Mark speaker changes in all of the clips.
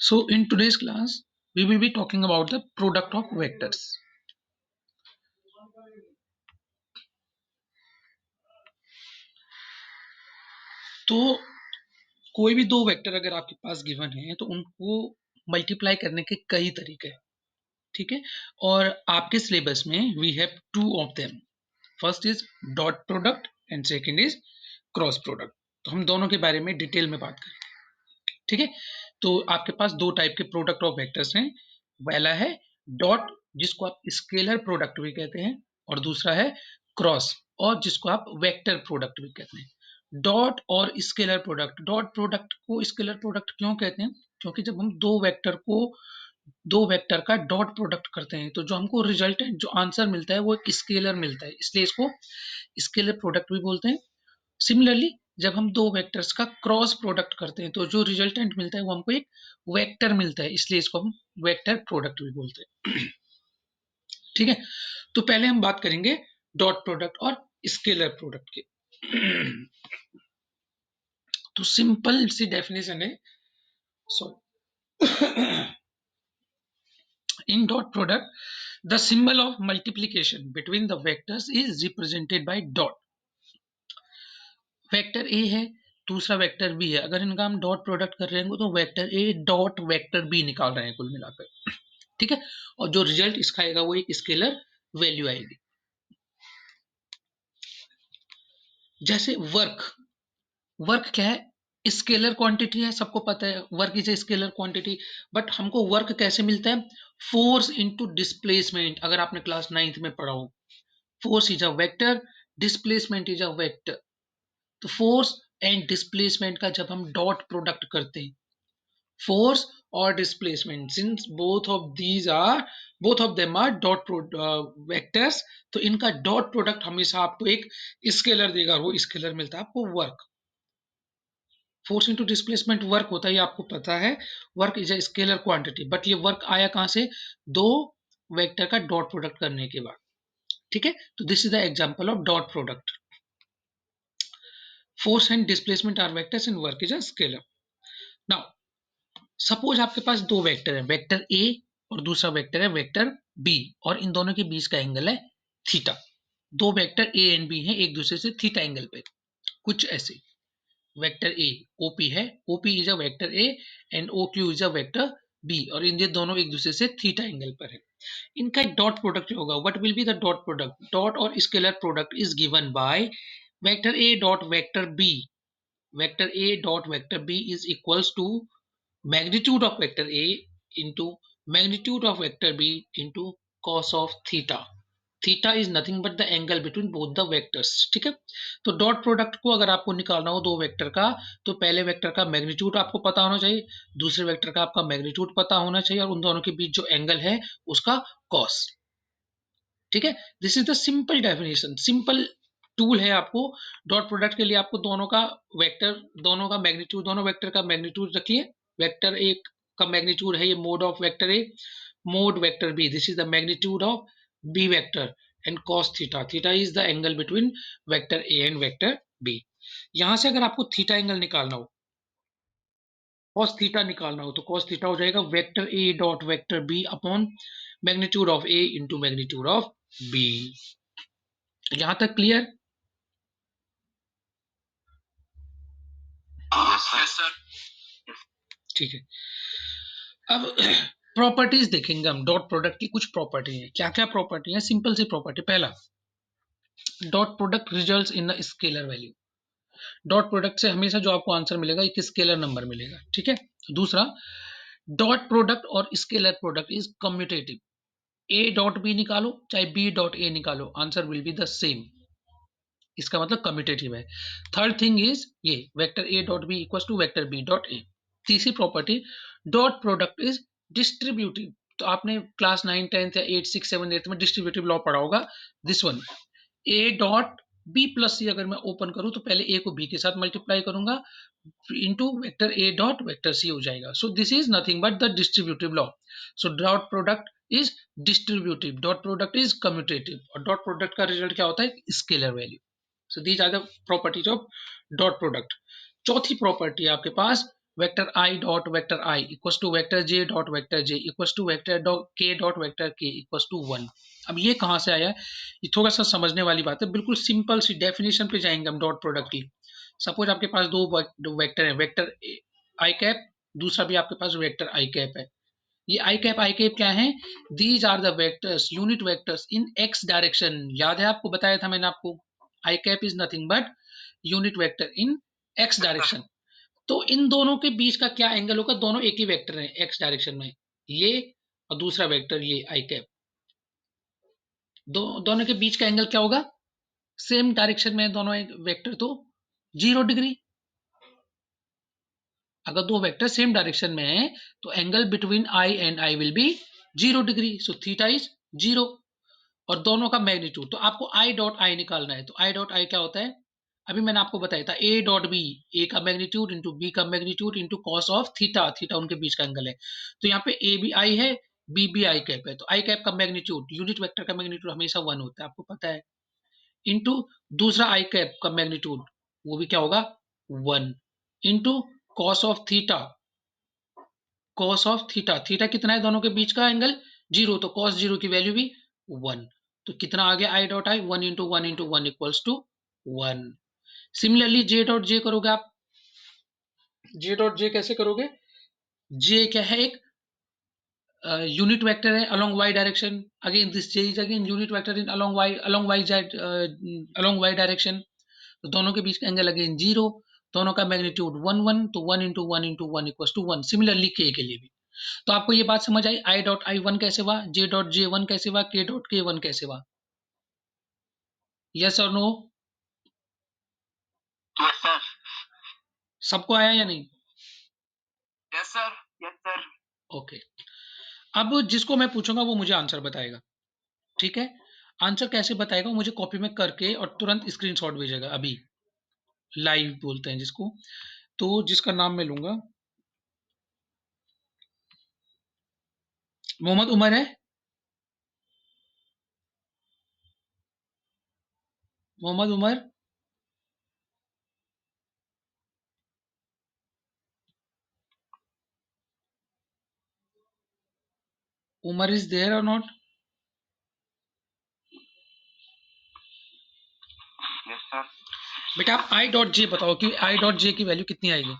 Speaker 1: So in today's class, we will be talking about the product of vectors. तो कोई भी दो vector अगर आपके पास गिवन है तो उनको मल्टीप्लाई करने के कई तरीके हैं, ठीक है। और आपके सिलेबस में we have two of them. First is dot product and second is cross product. तो हम दोनों के बारे में डिटेल में बात करेंगे, ठीक है। तो आपके पास दो टाइप के प्रोडक्ट ऑफ वेक्टर्स हैं। पहला है डॉट, जिसको आप स्केलर प्रोडक्ट भी कहते हैं, और दूसरा है क्रॉस, और जिसको आप वेक्टर प्रोडक्ट भी कहते हैं। डॉट और स्केलर प्रोडक्ट, डॉट प्रोडक्ट को स्केलर प्रोडक्ट क्यों कहते हैं? क्योंकि जब हम दो वेक्टर का डॉट प्रोडक्ट करते हैं तो जो हमको रिजल्टेंट जो आंसर मिलता है वो एक स्केलर मिलता है, इसलिए इसको स्केलर प्रोडक्ट भी बोलते हैं। सिमिलरली जब हम दो वेक्टर्स का क्रॉस प्रोडक्ट करते हैं तो जो रिजल्टेंट मिलता है वो हमको एक वेक्टर मिलता है, इसलिए इसको हम वेक्टर प्रोडक्ट भी बोलते हैं। ठीक है, तो पहले हम बात करेंगे डॉट प्रोडक्ट और स्केलर प्रोडक्ट के। तो सिंपल सी डेफिनेशन है, sorry, in dot product the symbol of multiplication between the vectors is represented by dot. Vector A है, दूसरा वेक्टर बी है, अगर इनका हम डॉट प्रोडक्ट कर रहे हैं तो vector A dot vector B निकाल रहे हैं कुल मिलाकर, ठीक है। और जो रिजल्ट इसका आएगा वो एक स्केलर वैल्यू आएगी। जैसे वर्क, वर्क क्या है? स्केलर क्वांटिटी है, सबको पता है work is a scalar quantity. But हमको वर्क कैसे मिलता है? फोर्स इनटू डिस्प्लेसमेंट, अगर आपने क्लास 9th में पढ़ा हो। Force is a vector, displacement is a vector. तो फोर्स एंड डिस्प्लेसमेंट का जब हम डॉट प्रोडक्ट करते हैं, फोर्स और displacement, since both of them R dot vectors, तो इनका डॉट प्रोडक्ट हमेशा आपको एक स्केलर देगा, वो स्केलर मिलता है आपको work. Force into displacement work होता है, ये आपको पता है। Work is a scalar quantity, but ये वर्क आया कहां से? दो वेक्टर का डॉट प्रोडक्ट करने के बाद, ठीक है। तो this is the example of dot product. Force and displacement are vectors and work is a scalar. Now suppose आपके पास दो वेक्टर है, वेक्टर ए और दूसरा वेक्टर है वेक्टर बी, और इन दोनों के बीच का एंगल है थीटा। दो वेक्टर ए एंड बी हैं, एक दूसरे से थीटा एंगल पे, कुछ ऐसे। वेक्टर ए ओपी है, OP is a vector A and O Q is a vector B, और इन ये दोनों एक दूसरे से थीटा एंगल पर है। इनका एक डॉट प्रोडक्ट होगा। What will be the dot product? Dot और scalar product is given by vector A dot vector B. Vector A dot vector B is equals to magnitude of vector A into magnitude of vector B into cos of theta. Theta is nothing but the angle between both the vectors, ठीक है। तो dot product को अगर आपको निकालना हो दो vector का, तो पहले वेक्टर का मैग्नीट्यूड आपको पता होना चाहिए, दूसरे वेक्टर का आपका मैग्नीट्यूड पता होना चाहिए, और उन दोनों के बीच जो एंगल है उसका कॉस, ठीक है। This is the simple definition, simple tool है आपको डॉट प्रोडक्ट के लिए। आपको दोनों का वेक्टर, दोनों का मैग्नीट्यूड, दोनों वेक्टर का मैग्नीट्यूड रखिए। वेक्टर ए का मैग्नीट्यूड है ये mod of vector A, mod vector B, this is the magnitude of B vector, and cos theta, theta is the angle between vector A and vector B. यहां से अगर आपको theta angle निकालना हो, cos theta निकालना हो, तो cos theta हो जाएगा vector A dot vector B upon magnitude of A into magnitude of B. यहां तक क्लियर? yes, sir. ठीक है, अब प्रॉपर्टीज देखेंगे हम। डॉट प्रोडक्ट की कुछ प्रॉपर्टी है, क्या क्या प्रॉपर्टी है? सिंपल सी प्रॉपर्टी। पहला, dot product results in a scalar value. Dot product से हमेशा जो आपको आंसर मिलेगा एक स्केलर नंबर मिलेगा, ठीक है। दूसरा, डॉट प्रोडक्ट और scalar product is commutative. A dot B निकालो चाहे बी डॉट ए निकालो, answer will be the same, इसका मतलब कम्यूटेटिव है। थर्ड थिंग इज ये vector A dot B equal to vector B dot A. तीसरी property, dot product is distributive. तो आपने क्लास 9 10th या 8 6 7 8 में डिस्ट्रीब्यूटिव लॉ पढ़ा होगा, this one. A dot B plus C अगर मैं ओपन करूं तो पहले ए को बी के साथ मल्टीप्लाई करूंगा into vector A dot vector C हो जाएगा। So this is nothing but the distributive law. So dot product is distributive, dot product is commutative, और डॉट प्रोडक्ट का रिजल्ट क्या होता है? Scalar value. So these are the properties of dot product. चौथी property आपके पास vector I dot vector I equals to vector J dot vector J equals to vector K dot vector के equals to 1। अब ये कहाँ से आया, ये थोड़ा सा समझने वाली बात है, बिल्कुल सिंपल सी डेफिनेशन पे जाएंगे हम डॉट प्रोडक्ट की। सपोज आपके पास दो वेक्टर है, वेक्टर आई कैप, दूसरा भी आपके पास वेक्टर आई कैप है। ये आई कैप क्या है, these are the vectors unit vectors in X direction. याद है आपको, बताया था मैंने आपको, I cap is nothing but unit vector in X direction. तो इन दोनों के बीच का क्या एंगल होगा, दोनों एक ही वेक्टर है एक्स डायरेक्शन में, ये और दूसरा वेक्टर ये आई कैप, दोनों के बीच का एंगल क्या होगा, सेम डायरेक्शन में दोनों एक वेक्टर, तो 0 डिग्री। अगर दो वेक्टर सेम डायरेक्शन में है तो angle between I and I will be 0 degree, so theta is 0। और दोनों का मैग्नीट्यूड, तो आपको आई डॉट आई निकालना है, तो आई डॉट आई क्या होता है, अभी मैंने आपको बताया था, ए डॉट बी, ए का मैग्नीट्यूड इंटू बी का magnitude into cos of theta, theta उनके बीच का एंगल है। तो यहाँ पे ए बी आई है, बी बी आई कैप है, तो आई कैप का मैग्नीट्यूड, यूनिट वेक्टर का मैग्नीट्यूड हमेशा 1 होता है, आपको पता है, इंटू दूसरा आई कैप का मैग्नीट्यूड, वो भी क्या होगा 1, into cos of theta, cos of theta, theta कितना है दोनों के बीच का एंगल 0, तो कॉस 0 की वैल्यू भी 1। तो कितना आ गया I dot I, 1 into one into one equals to 1। Similarly J dot J करोगे आप, जे डॉट जे कैसे करोगे, जे क्या है, एक यूनिट वेक्टर है along Y direction, again this J is again unit vector in along Y direction. तो दोनों के बीच का एंगल अगेन 0, दोनों का मैग्नीट्यूड 1 1, तो 1 into one into one equals to 1। Similarly के लिए भी, तो आपको ये बात समझ आई, आई डॉट आई 1 कैसे हुआ, जे डॉट जे 1 कैसे हुआ, के डॉट के 1 कैसे हुआ, यस और नो,
Speaker 2: यस सर,
Speaker 1: सबको आया या नहीं,
Speaker 2: yes sir, yes sir.
Speaker 1: Okay. अब जिसको मैं पूछूंगा वो मुझे आंसर बताएगा, ठीक है, आंसर कैसे बताएगा, वो मुझे कॉपी में करके और तुरंत स्क्रीनशॉट भेजेगा, अभी लाइव बोलते हैं जिसको। तो जिसका नाम मैं लूंगा, मोहम्मद उमर है, मोहम्मद उमर, उमर इज देयर और नॉट,
Speaker 2: यस सर।
Speaker 1: बेटा आप आई डॉट जे बताओ कि आई डॉट जे की वैल्यू कितनी आएगी,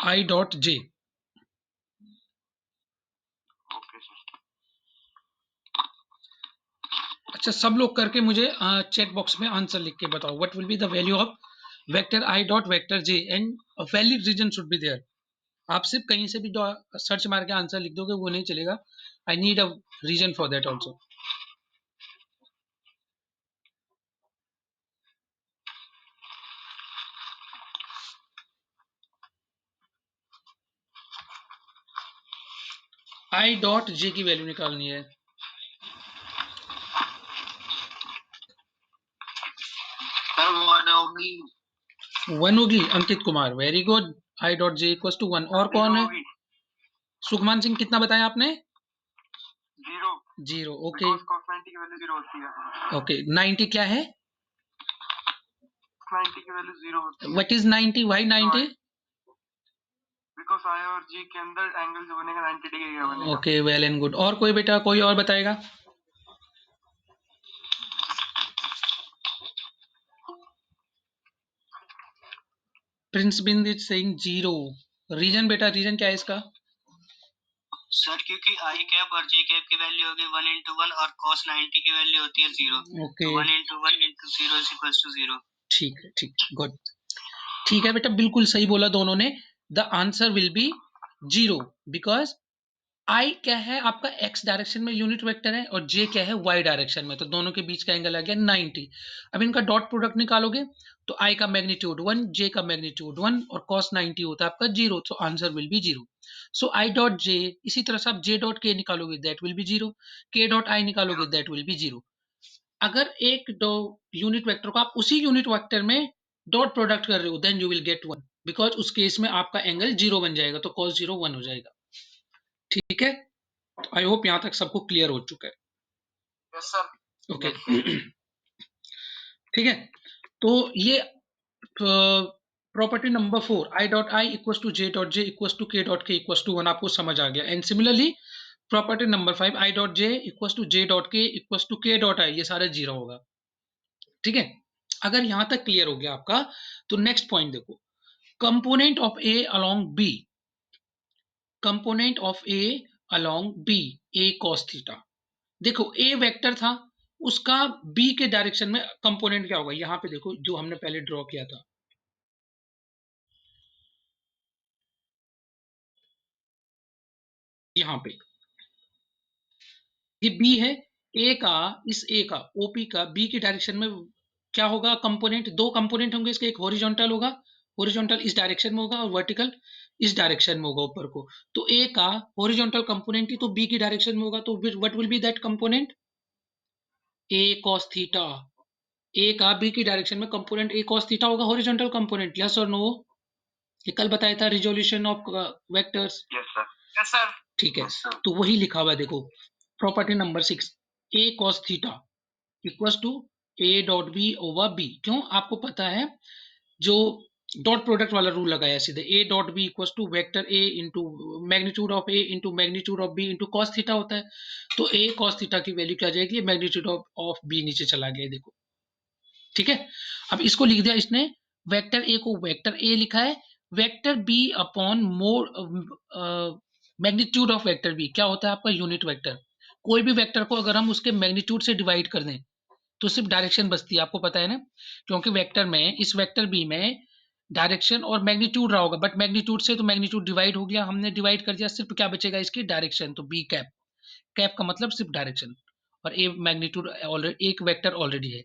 Speaker 1: आई डॉट जे,
Speaker 2: ओके सर।
Speaker 1: अच्छा सब लोग करके मुझे चैट बॉक्स में आंसर लिख के बताओ, what will be the value of vector I dot vector J and valid reason should be there. आप सिर्फ कहीं से भी सर्च मार के आंसर लिख दोगे वो नहीं चलेगा, I need a reason for that also. I dot J की वैल्यू निकालनी है,
Speaker 2: सर 1 होगी,
Speaker 1: 1 होगी, Ankit Kumar very good, I dot J equal to 1। और
Speaker 2: 0
Speaker 1: कौन है,
Speaker 2: होगी,
Speaker 1: सुखमान सिंह कितना बताया आपने,
Speaker 2: 0,
Speaker 1: 0, ओके
Speaker 2: बिकॉज cos 90 की वैल्यू 0 होती है,
Speaker 1: ओके। 90 क्या है,
Speaker 2: 90 की वैल्यू 0 होती है,
Speaker 1: what is 90, why 90,
Speaker 2: because I और जी के अंदर एंगल जो बनेगा 90 डिग्री का बनेगा।
Speaker 1: Okay well and good. और कोई बेटा, कोई और बताएगा, Prince Bind is saying 0, reason बेटा, रीजन क्या है इसका,
Speaker 2: सर क्योंकि आई कैप और जे कैप की वैल्यू होगी 1 इंटू वन और cos 90 की वैल्यू होती है 0,
Speaker 1: ओके
Speaker 2: तो 1 into one into 0 is equal to 0।
Speaker 1: ठीक है, ठीक, गुड, ठीक है बेटा, बिल्कुल सही बोला दोनों ने, the answer will B 0 because I क्या है आपका एक्स डायरेक्शन में यूनिट वेक्टर है और जे क्या है वाई डायरेक्शन में, तो दोनों के बीच का एंगल आ गया 90। अब इनका डॉट प्रोडक्ट निकालोगे तो आई का मैग्नीट्यूड 1, जे का मैग्नीट्यूड 1 और cos 90 होता है आपका 0, तो answer will B 0। So I dot जे, इसी तरह से आप जे डॉट के निकालोगे दैट विल बी 0, के डॉट आई निकालोगे दैट विल बी 0। अगर एक दो यूनिट वेक्टर को आप उसी यूनिट वेक्टर में डॉट प्रोडक्ट कर रहे हो then you will get 1, because उस केस में आपका एंगल 0 बन जाएगा, तो cos 0 1 हो जाएगा, ठीक है। आई होप यहां तक सबको क्लियर हो चुका है,
Speaker 2: यस सर,
Speaker 1: ओके ठीक है। तो ये property number 4 I dot I equal to J dot J equal to K dot K equal to 1 आपको समझ आ गया। And similarly property number 5 I dot J equal to J dot K equal to K dot I, ये सारा zero होगा। ठीक है, अगर यहां तक क्लियर हो गया आपका तो नेक्स्ट पॉइंट देखो, component of A along B, component of A along B A cos theta. देखो ए वेक्टर था, उसका बी के डायरेक्शन में कंपोनेंट क्या होगा, यहां पे देखो जो हमने पहले ड्रॉ किया था, यहां पे ये बी है, ए का, इस ए का ओपी का बी की डायरेक्शन में क्या होगा कंपोनेंट, दो कंपोनेंट होंगे इसके, एक हॉरिजॉन्टल होगा, हॉरिजॉन्टल इस डायरेक्शन में होगा और वर्टिकल इस डायरेक्शन में होगा ऊपर को। तो ए का हॉरिजॉन्टल कंपोनेंट ही तो बी की डायरेक्शन में होगा, तो what will be that component, A cos theta. A का बी की डायरेक्शन में कंपोनेंट ए कॉस थीटा होगा, हॉरिजॉन्टल कंपोनेंट, यस और नो? ये कल बताया था resolution of vectors.
Speaker 2: Yes sir, yes sir.
Speaker 1: ठीक है,
Speaker 2: यस सर।
Speaker 1: तो वही लिखा हुआ है देखो, property number 6 A cos theta equals to A dot B over B. क्यों, आपको पता है जो डॉट प्रोडक्ट वाला रूल लगाया सीधे, A dot B equals to vector A into magnitude of A into magnitude of B into cos theta होता है। तो ए कॉस थीटा की वैल्यू क्या आ जाएगी, मैग्नीट्यूड ऑफ बी नीचे चला गया देखो। ठीक है, अब इसको लिख दिया इसने, वेक्टर ए को वेक्टर ए लिखा है, vector B upon mod magnitude of vector B क्या होता है आपका यूनिट वेक्टर। कोई भी वेक्टर को अगर हम उसके मैग्नीट्यूड से डिवाइड कर दें तो सिर्फ डायरेक्शन बचती है, आपको पता है ना, क्योंकि वेक्टर में, इस वेक्टर बी में डायरेक्शन और मैग्नीट्यूड रहा होगा, बट मैग्नीट्यूड से तो मैग्नीट्यूड डिवाइड हो गया, हमने डिवाइड कर दिया, सिर्फ क्या बचेगा इसकी डायरेक्शन, तो बी कैप, कैप का मतलब सिर्फ डायरेक्शन, और ए मैग्नीट्यूड ऑलरेडी, एक वेक्टर ऑलरेडी है।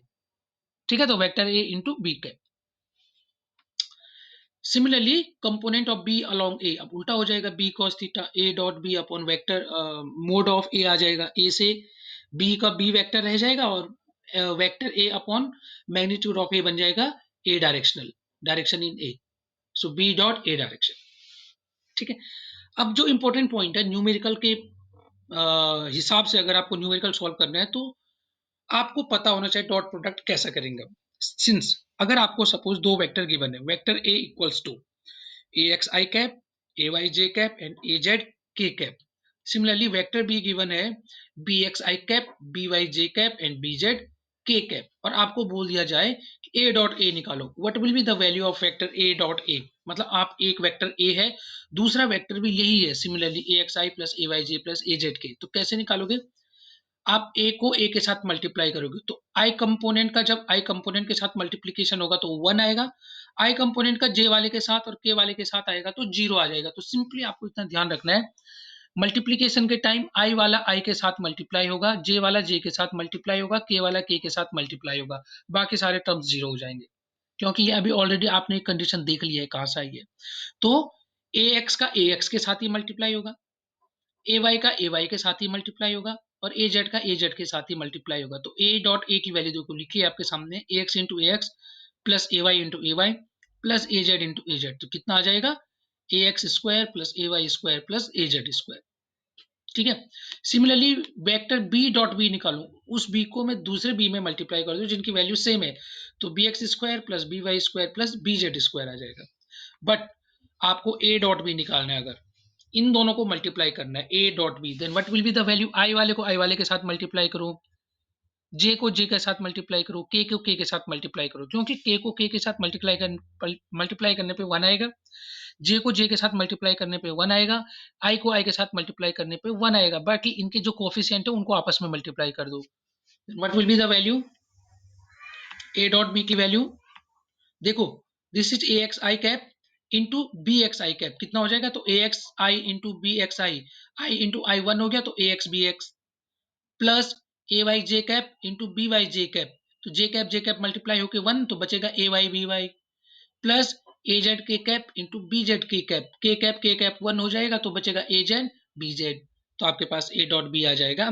Speaker 1: ठीक है, तो vector A into B cap. Similarly component of B along A, अब उल्टा हो जाएगा, B cos theta A dot B upon vector mod of A आ जाएगा, ए से बी का बी वेक्टर रह जाएगा और vector A upon magnitude of A बन जाएगा A directional, direction in A, so B dot A direction. ठीक है, अब जो इंपॉर्टेंट पॉइंट है न्यूमेरिकल के हिसाब से, अगर आपको न्यूमेरिकल सॉल्व करना है तो आपको पता होना चाहिए डॉट प्रोडक्ट कैसे करेंगे। सिंस अगर आपको सपोज दो वेक्टर गिवन है, vector A equals to axi cap, ayj cap and az k cap. Similarly, vector b given है bxi cap, byj cap and bz k cap, और आपको बोल दिया जाए कि a डॉट a निकालो, what will be the value of vector a dot a, मतलब आप एक वेक्टर a है, दूसरा वेक्टर भी यही है, similarly axi plus ayj plus az k, तो कैसे निकालोगे, आप a को a के साथ मल्टीप्लाई करोगे, तो i कंपोनेंट का जब i कंपोनेंट के साथ मल्टीप्लीकेशन होगा तो 1 आएगा, i कंपोनेंट का j वाले के साथ और k वाले के साथ आएगा तो 0 आ जाएगा। तो सिंपली आपको इतना ध्यान रखना है, मल्टीप्लीकेशन के टाइम i वाला i के साथ मल्टीप्लाई होगा, j वाला j के साथ मल्टीप्लाई होगा, k वाला k के साथ मल्टीप्लाई होगा, बाकी सारे टर्म्स 0 हो जाएंगे, क्योंकि ये अभी ऑलरेडी आपने एक कंडीशन देख ली है कहां से आई है। तो ax का ax के साथ ही मल्टीप्लाई होगा, ay का ay के साथ ही मल्टीप्लाई होगा, और az का az के साथ ही मल्टीप्लाई होगा। तो a डॉट a की वैल्यू देखो लिखी है आपके सामने, ax into ax plus ay into ay plus az into az, तो कितना आ जाएगा, ax square plus ay square plus az square. ठीक है, similarly vector b dot b निकालू, उस b को मैं दूसरे b में मल्टीप्लाई कर दूं जिनकी वैल्यू सेम है, तो bx square plus by square plus bz square आ जाएगा। बट आपको a डॉट b निकालना है, अगर इन दोनों को मल्टीप्लाई करना है a dot B, then what will be the value, i वाले को i वाले के साथ मल्टीप्लाई करो, j को j के साथ मल्टीप्लाई करो, k को k के साथ मल्टीप्लाई करो, क्योंकि k को k के साथ मल्टीप्लाई करने पे 1 आएगा, j को j के साथ मल्टीप्लाई करने पे 1 आएगा, i को i के साथ मल्टीप्लाई करने पे 1 आएगा, बाकी इनके जो कोफिशिएंट है उनको आपस में मल्टीप्लाई कर दो, what will be the value, a dot b की वैल्यू देखो, this is A X I cap into B X I cap, कितना हो जाएगा, तो A X I into B X I into I 1 हो गया, तो A X B X plus A Y J cap into B Y J cap, तो J cap multiply होके 1, तो बचेगा A Y B Y plus A Z K cap into B Z K cap 1 हो जाएगा, तो बचेगा ए Z B Z, तो आपके पास ए डॉट बी आ जाएगा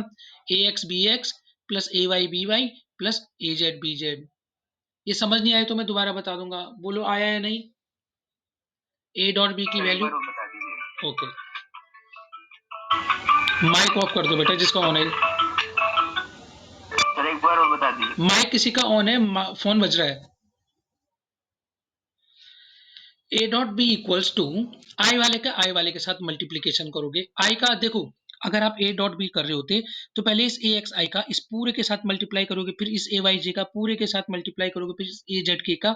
Speaker 1: ए X B X plus A Y B Y plus A Z B Z. ये समझ नहीं आए तो मैं दोबारा बता दूंगा, बोलो आया या नहीं, ए डॉट बी की वैल्यू, ओके, माइक ऑफ कर दो बेटा जिसका ऑन है,
Speaker 2: सर एक बार और बता दीजिए,
Speaker 1: माइक किसी का ऑन है, फोन बज रहा है, A dot B equals to I वाले का आई वाले के साथ मल्टीप्लीकेशन करोगे। आई का देखो, अगर आप ए डॉट बी कर रहे होते तो पहले इस ए एक्स आई का इस पूरे के साथ मल्टीप्लाई करोगे, फिर इस ए वाई जे का पूरे के साथ मल्टीप्लाई करोगे, फिर इस ए जेड के का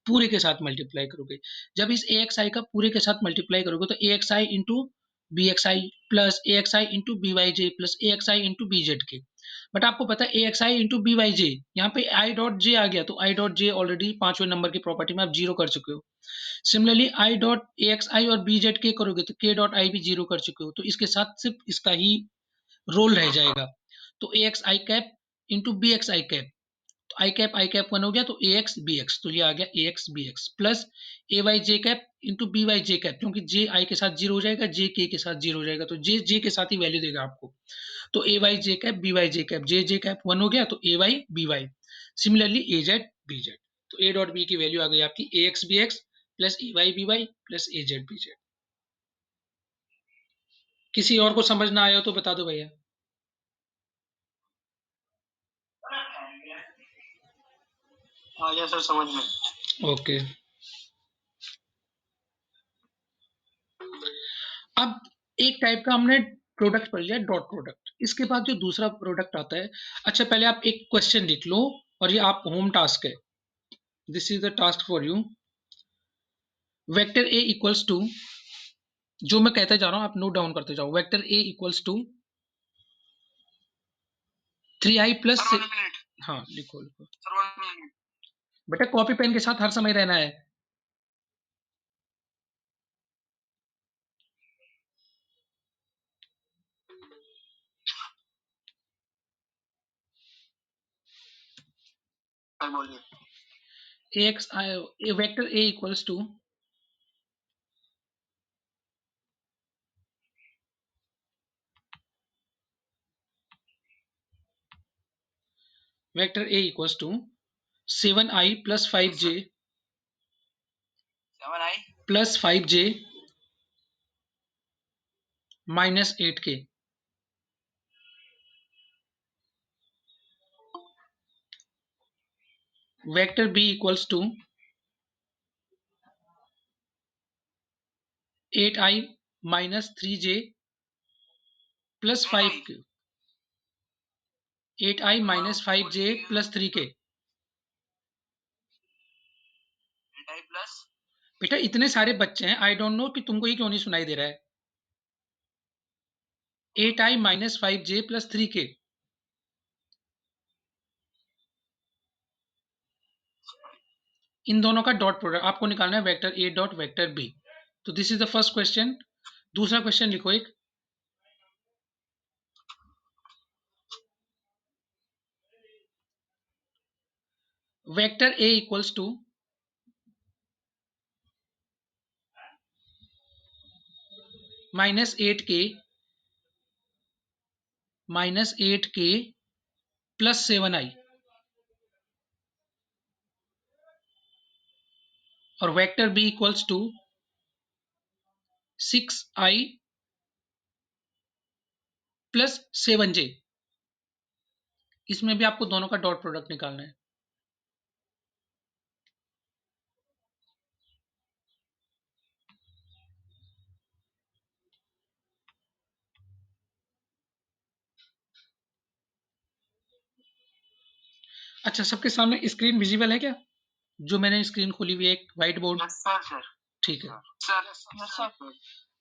Speaker 1: पूरे के साथ मल्टीप्लाई करोगे। जब इस ए एक्स आई का पूरे के साथ मल्टीप्लाई करोगे तो A X I into B X I plus A X I into B Y J plus A X I into B Z K. But आपको पता है A X I into B Y J, यहाँ पे I dot J आ गया तो I dot J already 5वें नंबर की प्रॉपर्टी में आप जीरो कर चुके हो। Similarly I dot A X I और बी जेड के करोगे तो के डॉट आई भी जीरो कर चुके हो, तो इसके साथ सिर्फ इसका ही रोल रह जाएगा। तो A X I cap into B X I cap, तो आई कैप वन हो गया तो ए एक्स बी एक्स, तो ये आ गया ए X B X plus A Y J cap into B Y J cap, क्योंकि जे आई के साथ जीरो हो जाएगा, जे के साथ जीरो हो जाएगा, तो जे जे के साथ ही वैल्यू देगा आपको। तो ए Y J cap B Y J cap, जे जे कैप वन हो गया तो ए वाई बी वाई, सिमिलरली ए जेड बी जेड। तो ए डॉट बी की वैल्यू आ गई आपकी ए X B X plus A Y B Y plus A Z B Z. किसी और को समझ ना आया हो तो बता दो भैया।
Speaker 2: आ गया सर समझ में।
Speaker 1: ओके, अब एक टाइप का हमने प्रोडक्ट पढ़ लिया, डॉट प्रोडक्ट। इसके बाद जो दूसरा प्रोडक्ट आता है, अच्छा पहले आप एक क्वेश्चन लिख लो और ये आप होम टास्क है, this is the task for you. Vector A equals to, जो मैं कहते जा रहा हूं आप नोट डाउन करते जाओ, vector A equals to 3i plus, हाँ लिखो लिखो बेटा, कॉपी पेन के साथ हर समय रहना है। X vector A equals to vector A equals to 7i plus 5j plus 5j minus 8k। Vector B equals to 8i minus 3j plus 5k, 8i minus 5j plus 3k। बेटा इतने सारे बच्चे हैं, आई डोंट नो कि तुमको ये क्यों नहीं सुनाई दे रहा है। 8i minus 5j plus 3k, इन दोनों का डॉट प्रोडक्ट आपको निकालना है, vector A dot vector B. तो this is the first question. दूसरा क्वेश्चन लिखो एक, vector A equals to -8k plus 7i, और vector B equals to 6i plus 7j। इसमें भी आपको दोनों का डॉट प्रोडक्ट निकालना है। अच्छा, सबके सामने स्क्रीन विजिबल है क्या? जो मैंने स्क्रीन खोली हुई है एक व्हाइट बोर्ड, ठीक है।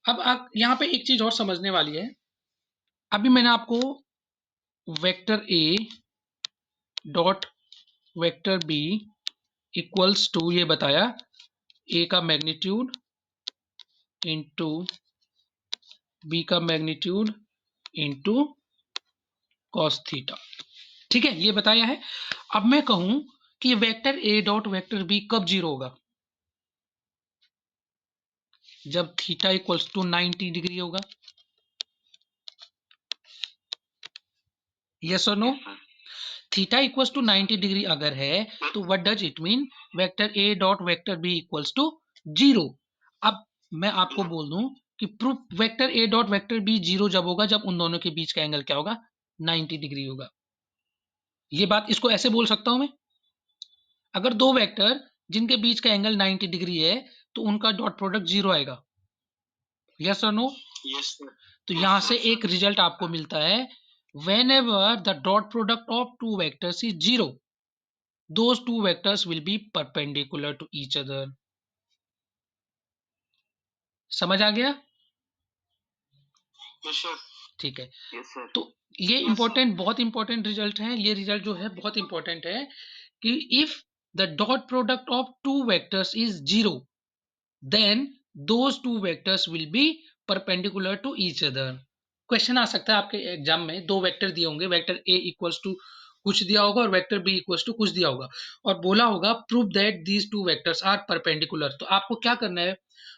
Speaker 1: अब आप यहाँ पे एक चीज और समझने वाली है। अभी मैंने आपको vector A dot vector B equals to ये बताया, ए का मैग्नीट्यूड इंटू बी का मैग्नीट्यूड इंटू कॉस थीटा, ठीक है, ये बताया है। अब मैं कहूं कि vector A dot vector B कब जीरो होगा? जब थीटा इक्वल्स टू 90 डिग्री होगा। यस और no? Theta equals to 90 degree अगर है तो what does it mean? Vector A dot vector B equals to zero. अब मैं आपको बोल दूं कि proof vector A dot vector B zero जब होगा जब उन दोनों के बीच का एंगल क्या होगा? 90 डिग्री होगा। ये बात, इसको ऐसे बोल सकता हूं मैं, अगर दो वेक्टर जिनके बीच का एंगल 90 डिग्री है तो उनका डॉट प्रोडक्ट 0 आएगा। यस और नो?
Speaker 2: Yes sir.
Speaker 1: तो यहां से एक रिजल्ट आपको मिलता है, whenever the dot product of two vectors is 0, those two vectors will be perpendicular to each other. समझ आ गया?
Speaker 2: Yes sir.
Speaker 1: ठीक है।
Speaker 2: Yes sir.
Speaker 1: तो ये इंपॉर्टेंट, बहुत इंपॉर्टेंट रिजल्ट है। ये रिजल्ट जो है बहुत इंपॉर्टेंट है कि if the dot product of two vectors is 0, then those two vectors will be perpendicular to each other. Question आ सकता है आपके एग्जाम में, दो वेक्टर दिए होंगे, वेक्टर ए इक्वल्स टू कुछ दिया होगा और वेक्टर बी इक्वल्स टू कुछ दिया होगा, और बोला होगा prove that these two vectors are perpendicular. तो आपको क्या करना है,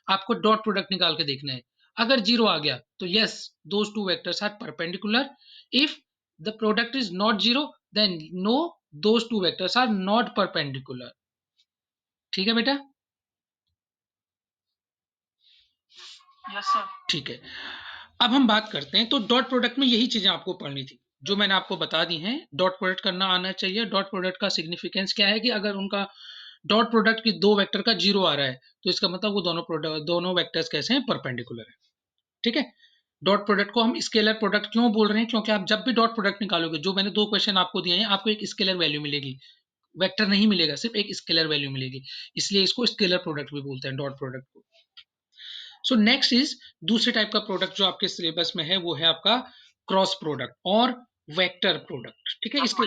Speaker 1: आपको डॉट प्रोडक्ट निकाल के देखना है। अगर 0 आ गया तो yes, those two vectors are perpendicular. If the product is not 0, then no, those two vectors are not perpendicular. ठीक है बेटा?
Speaker 2: Yes sir.
Speaker 1: ठीक है। अब हम बात करते हैं, तो डॉट प्रोडक्ट में यही चीजें आपको पढ़नी थी जो मैंने आपको बता दी हैं। डॉट प्रोडक्ट करना आना चाहिए। डॉट प्रोडक्ट का सिग्निफिकेंस क्या है कि अगर उनका डॉट प्रोडक्ट की दो वेक्टर का 0 आ रहा है तो इसका मतलब वो दोनों वेक्टर्स कैसे हैं, परपेंडिकुलर है। ठीक है। डॉट प्रोडक्ट को हम स्केलर प्रोडक्ट क्यों बोल रहे हैं, क्योंकि आप जब भी डॉट प्रोडक्ट निकालोगे, जो मैंने दो क्वेश्चन आपको दिए हैं, आपको एक स्केलर वैल्यू मिलेगी, वेक्टर नहीं मिलेगा, सिर्फ एक स्केलर वैल्यू मिलेगी, इसलिए इसको स्केलर प्रोडक्ट भी बोलते हैं, डॉट प्रोडक्ट को। सो नेक्स्ट इज, दूसरे टाइप का प्रोडक्ट जो आपके सिलेबस में है वो है आपका क्रॉस प्रोडक्ट और वेक्टर प्रोडक्ट। ठीक है। इसके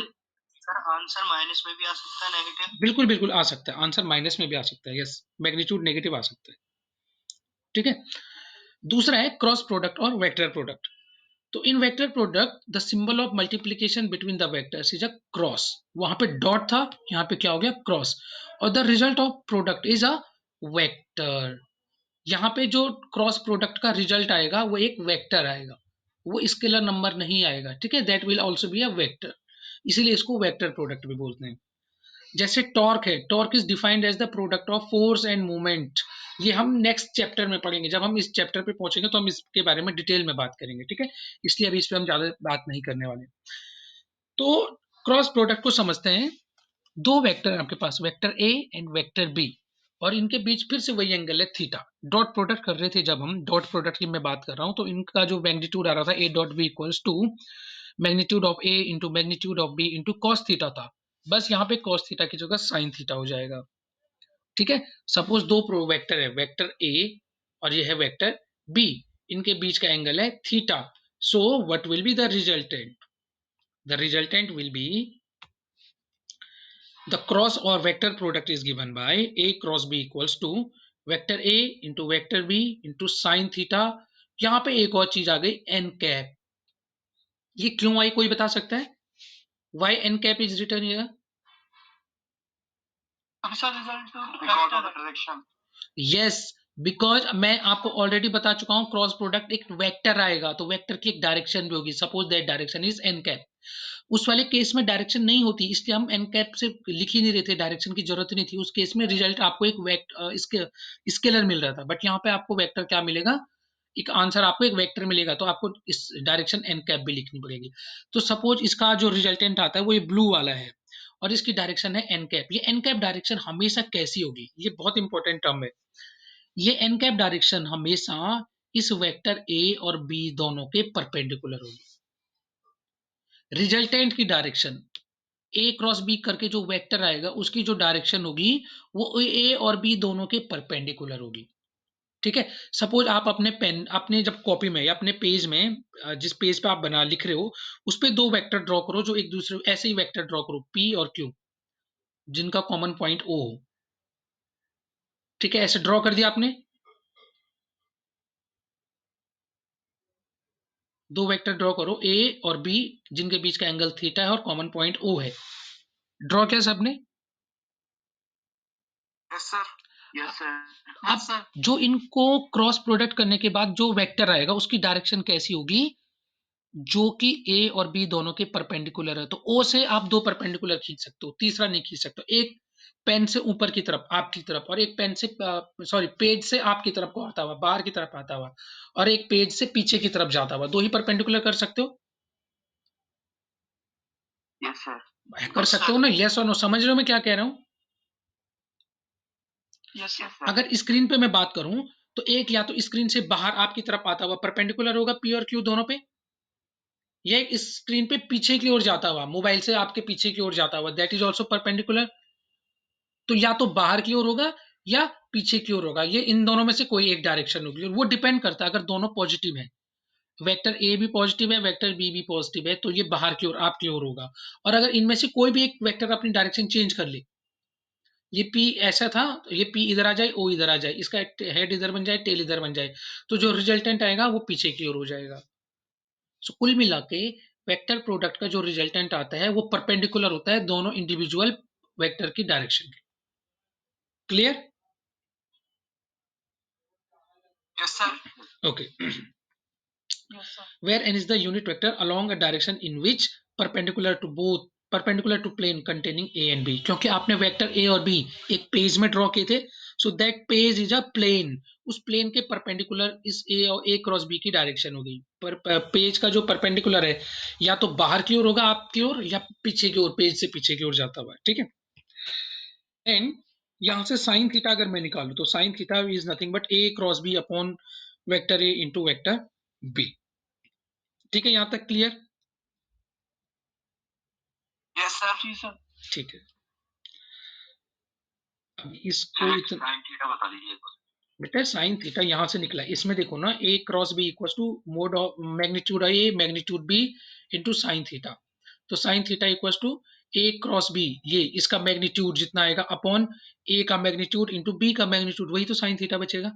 Speaker 2: सर आंसर माइनस में भी आ सकता है, नेगेटिव?
Speaker 1: बिल्कुल बिल्कुल आ सकता है, आंसर माइनस में भी आ सकता है। यस, मैग्नीट्यूड नेगेटिव आ सकता है। ठीक है। दूसरा है क्रॉस प्रोडक्ट और वेक्टर प्रोडक्ट। तो इन vector product the symbol of multiplication between the vectors is a cross. वहां पे डॉट था, यहाँ पे क्या हो गया, क्रॉस। और the result of product is a vector. यहाँ पे जो क्रॉस प्रोडक्ट का रिजल्ट आएगा वो एक वेक्टर आएगा, वो स्केलर नंबर नहीं आएगा। ठीक है, that will also be a vector, इसीलिए इसको वेक्टर प्रोडक्ट भी बोलते हैं। जैसे टॉर्क है, torque is defined as the product of force and movement. ये हम नेक्स्ट चैप्टर में पढ़ेंगे, जब हम इस चैप्टर पे पहुंचेंगे तो हम इसके बारे में डिटेल में बात करेंगे। ठीक है, इसलिए अभी इस पे हम ज्यादा बात नहीं करने वाले। तो क्रॉस प्रोडक्ट को समझते हैं। दो वेक्टर है आपके पास, vector A and vector B, और इनके बीच फिर से वही एंगल है थीटा। डॉट प्रोडक्ट कर रहे थे जब हम, डॉट प्रोडक्ट की मैं बात कर रहा हूं, तो इनका जो मैग्नीट्यूड आ रहा था, A dot B equals to magnitude of A into magnitude of B into cos theta था। बस यहाँ पे कॉस थीटा की जगह साइन थीटा हो जाएगा। ठीक है। सपोज दो प्रो वेक्टर है, वेक्टर ए और ये है वेक्टर बी, इनके बीच का एंगल है theta. So what will be the resultant? The resultant will be the cross or vector product is given by a cross b equals to vector a into vector b into sin theta। यहां पे एक और चीज आ गई, n cap. ये क्यों आई, कोई बता सकता है? why n cap is written here? yes, because मैं आपको ऑलरेडी बता चुका हूं, क्रॉस प्रोडक्ट एक वेक्टर आएगा तो वेक्टर की एक डायरेक्शन भी होगी। Suppose that direction is an cap. उस वाले केस में डायरेक्शन नहीं होती, इसलिए हम एन कैप से लिख ही नहीं रहे थे, डायरेक्शन की जरूरत नहीं थी। उस केस में रिजल्ट आपको एक स्केलर मिल रहा था, बट यहाँ पे आपको वेक्टर क्या मिलेगा, एक आंसर आपको एक वेक्टर मिलेगा, तो आपको इस डायरेक्शन एन कैप भी लिखनी पड़ेगी। तो सपोज इसका जो रिजल्टेंट आता है वो ये ब्लू वाला है और इसकी डायरेक्शन है एन कैप। ये एन कैप डायरेक्शन हमेशा कैसी होगी, ये बहुत इंपॉर्टेंट टर्म है। ये एन कैप डायरेक्शन हमेशा इस वेक्टर ए और बी दोनों के परपेंडिकुलर होगी। रिजल्टेंट की डायरेक्शन ए क्रॉस बी करके जो वेक्टर आएगा उसकी जो डायरेक्शन होगी वो ए और बी दोनों के परपेंडिकुलर होगी। ठीक है। सपोज आप अपने पेन, अपने जब कॉपी में या अपने पेज में, जिस पेज पे आप बना लिख रहे हो, उस पे दो वेक्टर ड्रॉ करो जो एक दूसरे, ऐसे ही वेक्टर ड्रॉ करो पी और क्यू, जिनका कॉमन पॉइंट ओ हो। ठीक है, ऐसे ड्रॉ कर दिया आपने, दो वेक्टर ड्रॉ करो ए और बी जिनके बीच का एंगल थीटा है और कॉमन पॉइंट ओ है। ड्रॉ किया सबने?
Speaker 2: Yes sir. Yes sir.
Speaker 1: अब जो इनको क्रॉस प्रोडक्ट करने के बाद जो वेक्टर आएगा उसकी डायरेक्शन कैसी होगी, जो कि ए और बी दोनों के परपेंडिकुलर है। तो ओ से आप दो परपेंडिकुलर खींच सकते हो, तीसरा नहीं खींच सकते। एक पेन से ऊपर की तरफ आपकी तरफ, और एक पेन से सॉरी पेज से आपकी तरफ को आता हुआ, बाहर की तरफ आता हुआ, और एक पेज से पीछे की तरफ जाता हुआ, दो ही परपेंडिकुलर कर सकते हो।
Speaker 2: Yes sir.
Speaker 1: कर सकते हो ना? यस और नो, समझ रहे हो मैं क्या कह रहा हूं?
Speaker 2: Yes sir.
Speaker 1: अगर स्क्रीन पे मैं बात करूं तो एक या तो स्क्रीन से बाहर आपकी तरफ आता हुआ परपेंडिकुलर होगा पी और क्यू दोनों पे, या एक स्क्रीन पे पीछे की ओर जाता हुआ, मोबाइल से आपके पीछे की ओर जाता हुआ, दैट इज ऑल्सो परपेंडिकुलर। तो या तो बाहर की ओर होगा या पीछे की ओर होगा, ये इन दोनों में से कोई एक डायरेक्शन होगी, और वो डिपेंड करता है अगर दोनों पॉजिटिव है, वेक्टर ए भी पॉजिटिव है वेक्टर बी भी पॉजिटिव है, तो ये बाहर की ओर आपकी ओर होगा। और अगर इनमें से कोई भी एक वेक्टर अपनी डायरेक्शन चेंज कर ले, ये पी ऐसा था तो ये पी इधर आ जाए ओ इधर आ जाए, इसका हेड इधर बन जाए टेल इधर बन जाए, तो जो रिजल्टेंट आएगा वो पीछे की ओर हो जाएगा। सो कुल मिला के वेक्टर प्रोडक्ट का जो रिजल्टेंट आता है वो परपेंडिकुलर होता है दोनों इंडिविजुअल वेक्टर की डायरेक्शन के। Clear?
Speaker 2: Yes sir.
Speaker 1: Okay. Where n is the unit vector along a direction in which perpendicular to plane containing a and b, क्योंकि आपने वेक्टर a और b एक पेज में ड्रॉ किए थे, so that page is a plane, उस plane के perpendicular इस a और a क्रॉस b की डायरेक्शन होगी। पर पेज का जो परपेंडिकुलर है या तो बाहर की ओर होगा आपकी ओर या पीछे की ओर, पेज से पीछे की ओर जाता हुआ, ठीक है। एंड यहां से साइन थीटा अगर मैं निकालू तो sine theta is nothing but a cross b upon vector a into vector b। ठीक है, यहां तक क्लियर?
Speaker 2: Yes sir. जी सर।
Speaker 1: ठीक है, अब इसको इतना
Speaker 2: साइन थीटा बता दीजिए।
Speaker 1: बेटा साइन थीटा यहां से निकला, इसमें देखो ना a cross b equal to mod of magnitude a magnitude b into sine theta, तो sine theta equal to a cross b, ये इसका मैग्नीट्यूड जितना आएगा अपॉन a का मैग्नीट्यूड इंटू b का मैग्नीट्यूड, वही तो साइन थीटा बचेगा।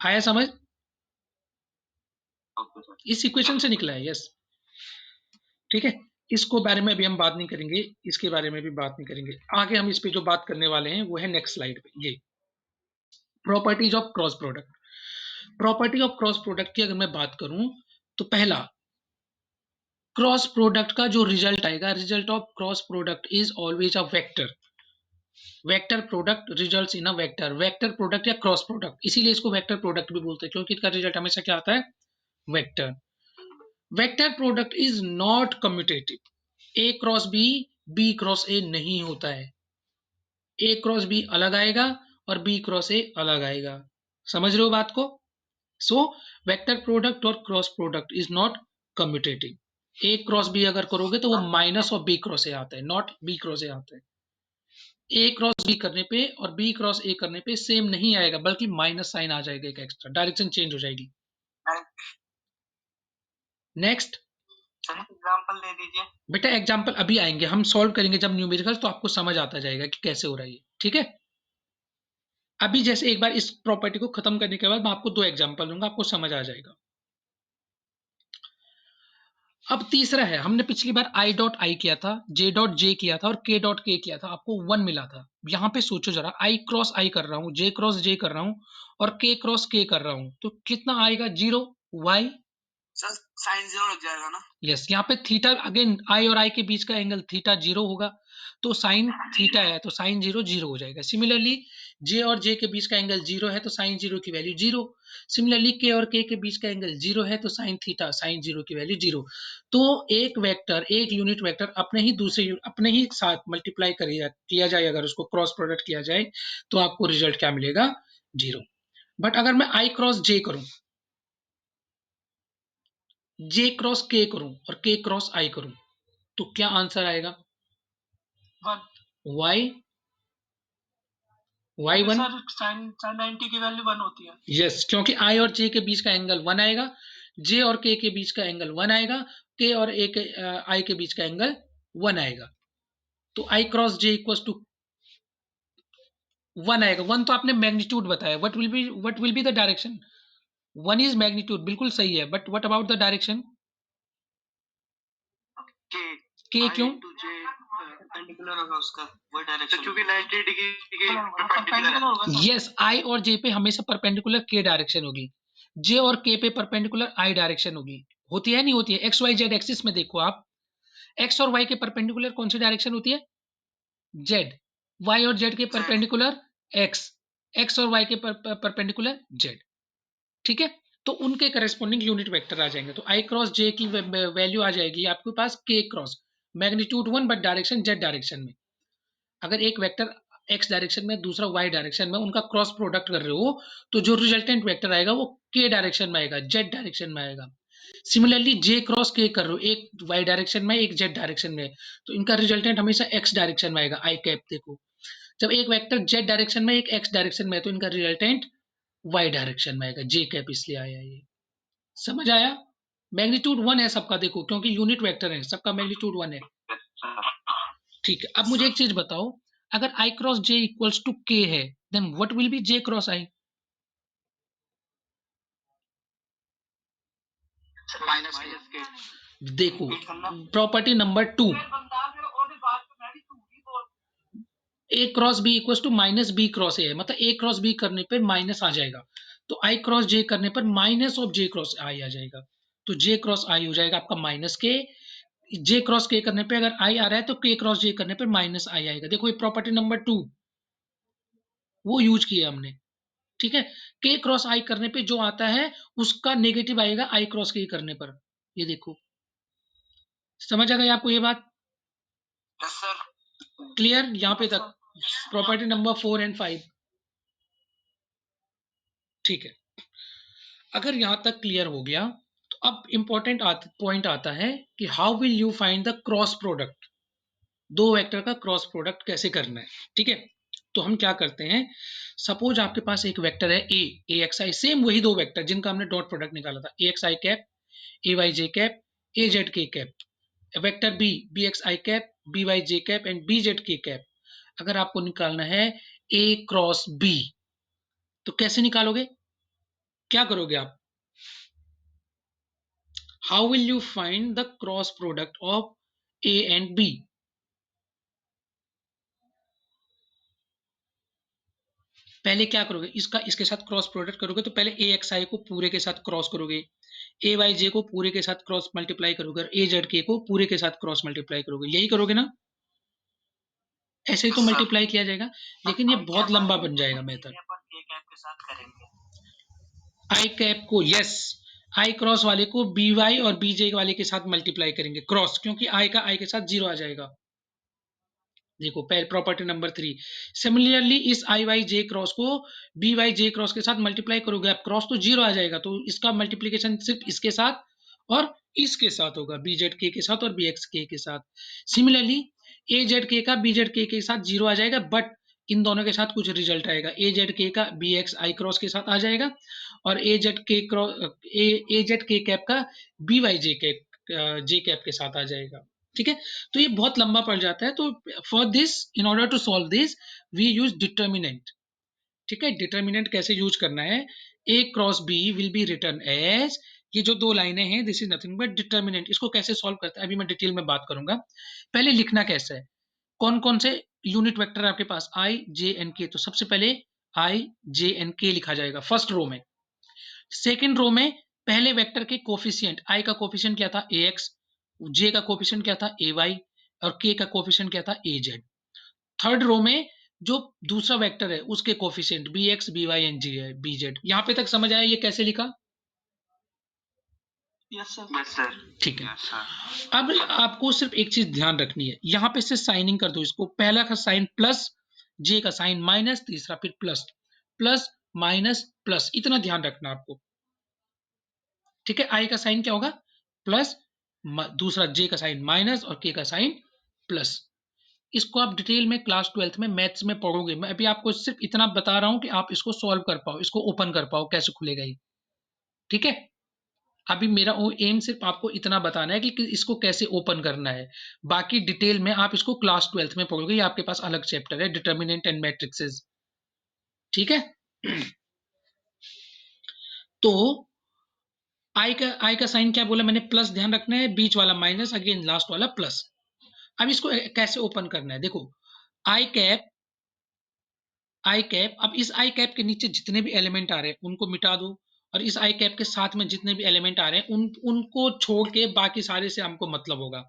Speaker 1: आया समझ? इस इक्वेशन से निकला है, यस। ठीक है, इसको बारे में अभी हम बात नहीं करेंगे, इसके बारे में भी बात नहीं करेंगे, आगे हम इस पे जो बात करने वाले हैं वो है नेक्स्ट स्लाइड पे, ये properties of cross product. Property of cross product की अगर मैं बात करूं तो पहला, क्रॉस प्रोडक्ट का जो रिजल्ट आएगा, result of cross product is always a vector, vector product results in a vector, vector product या क्रॉस प्रोडक्ट, इसीलिए इसको वेक्टर प्रोडक्ट भी बोलते हैं क्योंकि इसका रिजल्ट हमेशा क्या आता है, vector. Vector product is not commutative, A cross B B cross A नहीं होता है, ए क्रॉस बी अलग आएगा और बी क्रॉस ए अलग आएगा, समझ रहे हो बात को? सो वेक्टर प्रोडक्ट और cross product is not commutative, A cross B अगर करोगे तो वो minus of B cross A आता है, नॉट बी क्रॉस ए आता है। ए क्रॉस बी करने पे और बी क्रॉस ए करने पे सेम नहीं आएगा बल्कि माइनस साइन आ जाएगा, एक एक्स्ट्रा डायरेक्शन चेंज हो जाएगी। नेक्स्ट
Speaker 2: एग्जांपल दे दीजिए।
Speaker 1: बेटा एग्जांपल अभी आएंगे, हम सॉल्व करेंगे जब न्यूमेरिकल्स तो आपको समझ आता जाएगा कि कैसे हो रहा है ये, ठीक है। अभी जैसे एक बार इस प्रॉपर्टी को खत्म करने के बाद मैं आपको दो एग्जांपल दूंगा, आपको समझ आ जाएगा। अब तीसरा है, हमने पिछली बार आई डॉट आई किया था, जे डॉट जे किया था और के डॉट के किया था, आपको 1 मिला था। यहां पे सोचो जरा, आई क्रॉस आई कर रहा हूं, जे क्रॉस जे कर रहा हूं और के क्रॉस के कर रहा हूं, तो कितना आएगा, 0। वाई
Speaker 2: सर साइन जीरो लग जाएगा ना?
Speaker 1: यस, यहाँ पे थीटा अगेन आई और आई के बीच का एंगल थीटा 0 होगा, तो साइन थीटा है तो साइन 0 0 हो जाएगा। सिमिलरली जे और जे के बीच का एंगल 0 है तो साइन 0 की वैल्यू 0। सिमिलरली के और के बीच का एंगल 0 है तो साइन थीटा साइन 0 की वैल्यू 0। तो एक वेक्टर, एक यूनिट वेक्टर अपने ही साथ मल्टीप्लाई किया जाए, अगर उसको क्रॉस प्रोडक्ट किया जाए तो आपको रिजल्ट क्या मिलेगा, 0। बट अगर मैं आई क्रॉस जे करूं, जे क्रॉस के करूं और के क्रॉस आई करूं, तो क्या आंसर आएगा,
Speaker 2: 1।
Speaker 1: Y Y 1।
Speaker 2: सर साइन 90 की वैल्यू 1 होती है।
Speaker 1: यस, क्योंकि आई और जे के बीच का एंगल 1 आएगा, जे और के बीच का एंगल 1 आएगा, के और ए के आई के बीच का एंगल 1 आएगा, तो आई क्रॉस जे इक्वल टू 1 आएगा। 1 तो आपने मैग्नीट्यूड बताया, what will be the direction, 1 is magnitude, बिल्कुल सही है, but what about the direction, के क्यों,
Speaker 2: परपेंडिकुलर होगा उसका वो डायरेक्शन, क्योंकि 90 डिग्री के परपेंडिकुलर होगा।
Speaker 1: यस, आई और जे पे हमेशा परपेंडिकुलर के डायरेक्शन होगी, जे और के पे परपेंडिकुलर आई डायरेक्शन होगी, होती है नहीं होती है, एक्स वाई जेड एक्सिस में देखो आप, एक्स और वाई के परपेंडिकुलर कौन सी डायरेक्शन होती है, जेड, वाई और जेड के परपेंडिकुलर एक्स, एक्स और वाई के परपेंडिकुलर जेड, ठीक है। तो उनके करस्पॉन्डिंग यूनिट वेक्टर आ जाएंगे, तो आई क्रॉस जे की वैल्यू आ जाएगी आपके पास के cross magnitude 1 but direction Z direction में, अगर एक वेक्टर x डायरेक्शन में दूसरा y डायरेक्शन में उनका क्रॉस प्रोडक्ट कर रहे हो तो जो रिजल्टेंट वेक्टर आएगा वो k डायरेक्शन में आएगा, z डायरेक्शन में आएगा। सिमिलरली j क्रॉस k कर रहे हो, एक y डायरेक्शन में एक z डायरेक्शन में, तो इनका रिजल्टेंट हमेशा x डायरेक्शन में आएगा, i कैप। देखो जब एक वेक्टर z डायरेक्शन में एक x डायरेक्शन में है तो इनका रिजल्टेंट y डायरेक्शन में आएगा, j कैप इसलिए आया ये। समझ आया? मैग्नीट्यूड 1 है सबका, देखो क्योंकि यूनिट वेक्टर है सबका मैग्नीट्यूड 1 है। ठीक है, अब मुझे एक चीज बताओ, अगर i cross j equals to k है then what will be j cross i?
Speaker 2: Minus K.
Speaker 1: देखो property number 2, a cross b equals to minus b cross a है, मतलब a क्रॉस b करने पर माइनस आ जाएगा, तो i क्रॉस j करने पर minus of j cross i आ जाएगा, तो j क्रॉस i हो जाएगा आपका minus k। j cross k करने पे अगर i आ रहा है तो k क्रॉस j करने पर माइनस i आएगा। देखो ये प्रॉपर्टी नंबर 2 वो यूज किया हमने। ठीक है, k क्रॉस i करने पे जो आता है उसका नेगेटिव आएगा i क्रॉस k करने पर। ये देखो, समझ आ गई आपको ये बात?
Speaker 2: Yes sir.
Speaker 1: क्लियर यहाँ पे तक? Property number 4 and 5। ठीक है, अगर यहां तक क्लियर हो गया तो अब इंपॉर्टेंट पॉइंट आता है कि how will you find the cross product, दो वेक्टर का क्रॉस प्रोडक्ट कैसे करना है। ठीक है, तो हम क्या करते हैं, सपोज आपके पास एक वेक्टर है ए, ए एक्स आई, सेम वही दो वेक्टर जिनका हमने डॉट प्रोडक्ट निकाला था, A X I cap, A Y J cap, A Z K cap, vector B, B X I cap, B Y J cap and B Z K cap. अगर आपको निकालना है ए क्रॉस बी तो कैसे निकालोगे, क्या करोगे आप? How will you find the cross product of A and B? पहले क्या करोगे, इसका इसके साथ क्रॉस प्रोडक्ट करोगे तो पहले ए एक्स आई को पूरे के साथ क्रॉस करोगे, ए वाई जे को पूरे के साथ क्रॉस मल्टीप्लाई करोगे, ए जेड के को पूरे के साथ क्रॉस मल्टीप्लाई करोगे, यही करोगे ना? ऐसे ही तो मल्टीप्लाई किया जाएगा, लेकिन ये बहुत लंबा बन जाएगा मेथड। आई कैप को, यस, आई क्रॉस वाले को बी वाई और बी जे वाले के साथ मल्टीप्लाई करेंगे क्रॉस, क्योंकि आई का आई के साथ जीरो आ जाएगा। देखो प्रॉपर्टी नंबर 3, सिमिलरली इस आई वाई जे क्रॉस को बी वाई जे क्रॉस के साथ मल्टीप्लाई करोगे, आप क्रॉस तो जीरो आ जाएगा, तो इसका मल्टीप्लीकेशन सिर्फ इसके साथ और इसके साथ होगा, बी जेड के साथ और बी एक्स के साथ। सिमिलरली ए जेड के का बी जेड के साथ जीरो आ जाएगा, बट इन दोनों के साथ कुछ रिजल्ट आएगा, ए जेड के का बी एक्स आई क्रॉस के साथ आ जाएगा और ए जेड के क्रॉस ए जेड के कैप का बी वाई जे कैप के साथ आ जाएगा। ठीक है, तो ये बहुत लंबा पड़ जाता है, तो for this, in order to solve this we use determinant. ठीक है, डिटर्मिनेंट कैसे यूज करना है, A cross B will be written as, ये जो दो लाइनें हैं this is nothing but determinant. इसको कैसे सॉल्व करते हैं अभी मैं डिटेल में बात करूंगा, पहले लिखना कैसे है, कौन कौन से यूनिट वेक्टर है आपके पास, आई जे एन के, तो सबसे पहले आई जे एन के लिखा जाएगा फर्स्ट रो में। सेकेंड रो में पहले वेक्टर के कोफिशिएंट, आई का कोफिशिएंट क्या था ए एक्स, जे का कोफिशिएंट क्या था ए वाई और के का कोफिशिएंट क्या था ए जेड। थर्ड रो में जो दूसरा वेक्टर है उसके coefficient B X B Y and जी है बी जेड। यहां पे तक समझ आया ये कैसे लिखा?
Speaker 2: Yes sir.
Speaker 1: ठीक है, अब आपको सिर्फ एक चीज ध्यान रखनी है, यहां पे से साइनिंग कर दो इसको, पहला का साइन प्लस, जे का साइन माइनस, तीसरा फिर प्लस, प्लस माइनस प्लस, इतना ध्यान रखना आपको। ठीक है, आई का साइन क्या होगा प्लस, दूसरा जे का साइन माइनस और के का साइन प्लस। इसको आप डिटेल में क्लास 12th में मैथ्स में पढ़ोगे, मैं अभी आपको सिर्फ इतना बता रहा हूं कि आप इसको सॉल्व कर पाओ, इसको ओपन कर पाओ कैसे खुलेगा ये। ठीक है, अभी मेरा एम सिर्फ आपको इतना बताना है कि इसको कैसे ओपन करना है, बाकी डिटेल में आप इसको क्लास 12th में पढ़ोगे, ये आपके पास अलग चैप्टर है, डिटर्मिनेंट एंड मैट्रिक्सेस। ठीक है, तो आई का साइन क्या बोला मैंने, प्लस ध्यान रखना है, बीच वाला माइनस, अगेन लास्ट वाला प्लस। अब इसको कैसे ओपन करना है, देखो आई कैप, आई कैप, अब इस आई कैप के नीचे जितने भी एलिमेंट आ रहे हैं उनको मिटा दो, और इस आई कैप के साथ में जितने भी एलिमेंट आ रहे हैं उनको छोड़ के बाकी सारे से हमको मतलब होगा।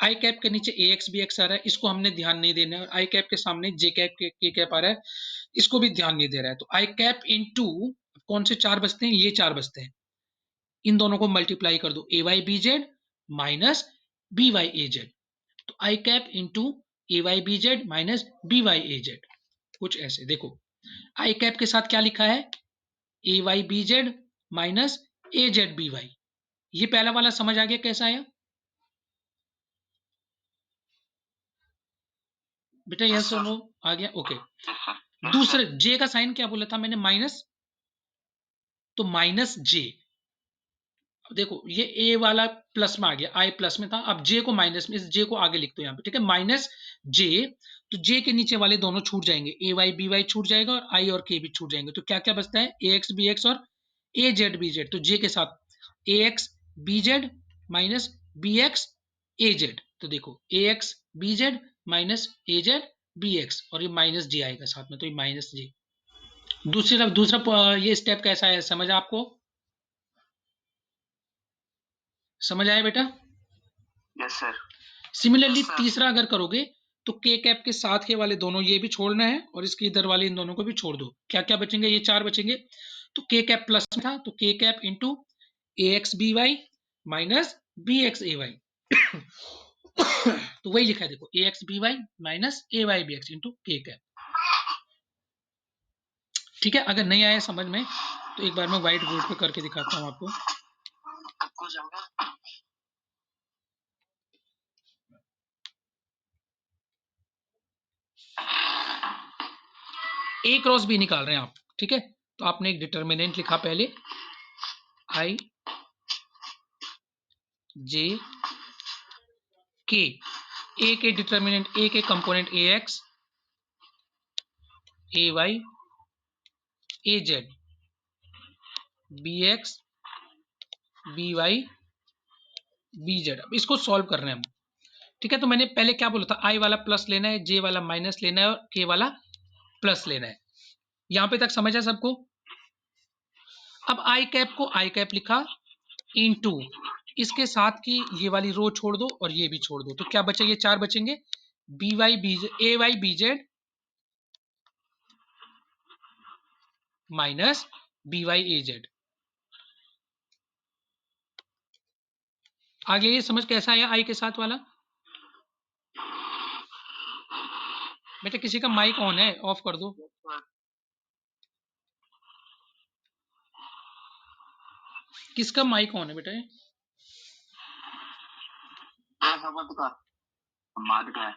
Speaker 1: आई कैप के नीचे ए एक्स बी एक्स आ रहा है, इसको हमने ध्यान नहीं देना है, आई कैप के सामने जे कैप के कैप आ रहा है, इसको भी ध्यान नहीं दे रहा है, तो आई कैप इनटू कौन से चार बचते हैं, ये चार बचते हैं, इन दोनों को मल्टीप्लाई कर दो, A Y B Z minus B Y A Z, तो I cap into A Y B Z minus B Y A Z, कुछ ऐसे। देखो आई कैप के साथ क्या लिखा है, A Y B Z minus A Z B Y. ये पहला वाला समझ आ गया कैसा आया बेटा, यस और नो आ गया, ओके। दूसरे जे का साइन क्या बोला था मैंने, माइनस, तो माइनस जे। देखो ये ए वाला प्लस में आ गया, आई प्लस में था, अब जे को माइनस में, इस जे को आगे लिख दो यहाँ पे, ठीक है, माइनस जे। तो जे के नीचे वाले दोनों छूट जाएंगे, ए वाई बी वाई छूट जाएगा और आई और के भी छूट जाएंगे, तो क्या क्या बचता है, ए एक्स बी एक्स और ए जेड बी जेड। तो जे के साथ A X B Z minus B X A Z, तो देखो A X B Z minus A Z B X, और ये माइनस जे आएगा साथ में, तो ये माइनस जे। दूसरा ये स्टेप कैसा है, समझ आपको, समझ आया बेटा?
Speaker 2: Yes sir.
Speaker 1: सिमिलरली तीसरा अगर करोगे तो के कैप के साथ के वाले दोनों ये भी छोड़ना है और इसके इधर वाले इन दोनों को भी छोड़ दो, क्या क्या बचेंगे, ये चार बचेंगे। तो के कैप प्लस में था, तो K cap into A X B Y minus B X A Y. तो वही लिखा है देखो, A X B Y minus A Y B X into K cap. ठीक है, अगर नहीं आया समझ में तो एक बार मैं व्हाइट बोर्ड पे करके दिखाता हूँ आपको। ए क्रॉस बी निकाल रहे हैं आप, ठीक है, तो आपने एक डिटर्मिनेंट लिखा पहले, आई जे के, ए के डिटर्मिनेंट, ए के component A X A Y A Z B X B Y B Z. अब इसको सॉल्व कर रहे हैं हम, ठीक है। तो मैंने पहले क्या बोला था, आई वाला प्लस लेना है, जे वाला माइनस लेना है और के वाला प्लस लेना है। यहां पे तक समझ है सबको? अब आई कैप को आई कैप लिखा इनटू इसके साथ की ये वाली रो छोड़ दो और ये भी छोड़ दो, तो क्या बचेंगे, चार बचेंगे, B Y B A Y B Z minus B Y A Z. आगे ये समझ कैसा आया आई के साथ वाला बेटा? किसी का माइक ऑन है, ऑफ कर दो। किसका माइक ऑन है बेटा?
Speaker 2: का है।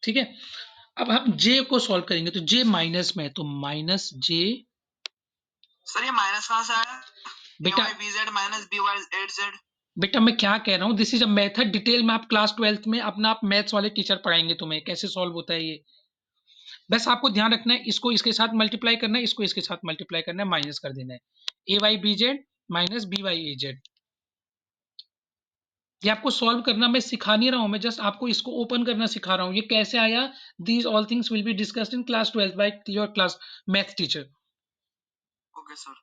Speaker 1: ठीक है, अब हम जे को सॉल्व करेंगे, तो जे माइनस में है तो माइनस जे।
Speaker 2: सर ये माइनस कहां से आया?
Speaker 1: बेटा
Speaker 2: bz माइनस by8z।
Speaker 1: बेटा मैं क्या कह रहा हूँ, this is a method, detail में आप क्लास 12th में अपना आप मैथ्स वाले टीचर पढ़ाएंगे तुम्हें कैसे सॉल्व होता है ये। बस आपको ध्यान रखना है, इसको इसके साथ मल्टीप्लाई करना है, इसको इसके साथ मल्टीप्लाई करना है, माइनस कर देना है, A Y B Z minus B Y A Z. ये आपको सॉल्व करना मैं सिखा नहीं रहा हूं, मैं जस्ट आपको इसको ओपन करना सिखा रहा हूं, ये कैसे आया। These all things will be discussed in class 12 by your class math teacher.
Speaker 2: Okay sir.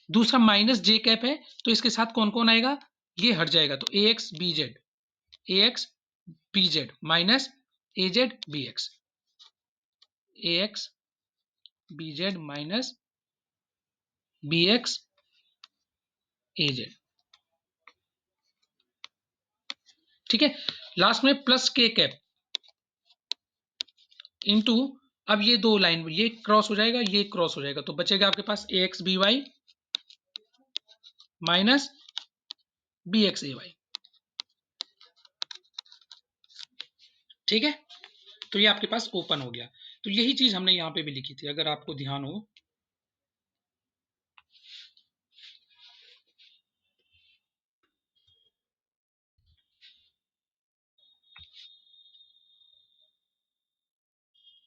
Speaker 1: दूसरा माइनस जे कैप है, तो इसके साथ कौन कौन आएगा, ये हट जाएगा, तो A X B Z A X B Z minus A Z B X, A X B Z minus B X A Z. ठीक है, लास्ट में प्लस के कैप इनटू, अब ये दो लाइन ये क्रॉस हो जाएगा, ये क्रॉस हो जाएगा, तो बचेगा आपके पास A X B Y minus B X A Y. ठीक है, तो ये आपके पास ओपन हो गया। तो यही चीज हमने यहां पे भी लिखी थी, अगर आपको ध्यान हो।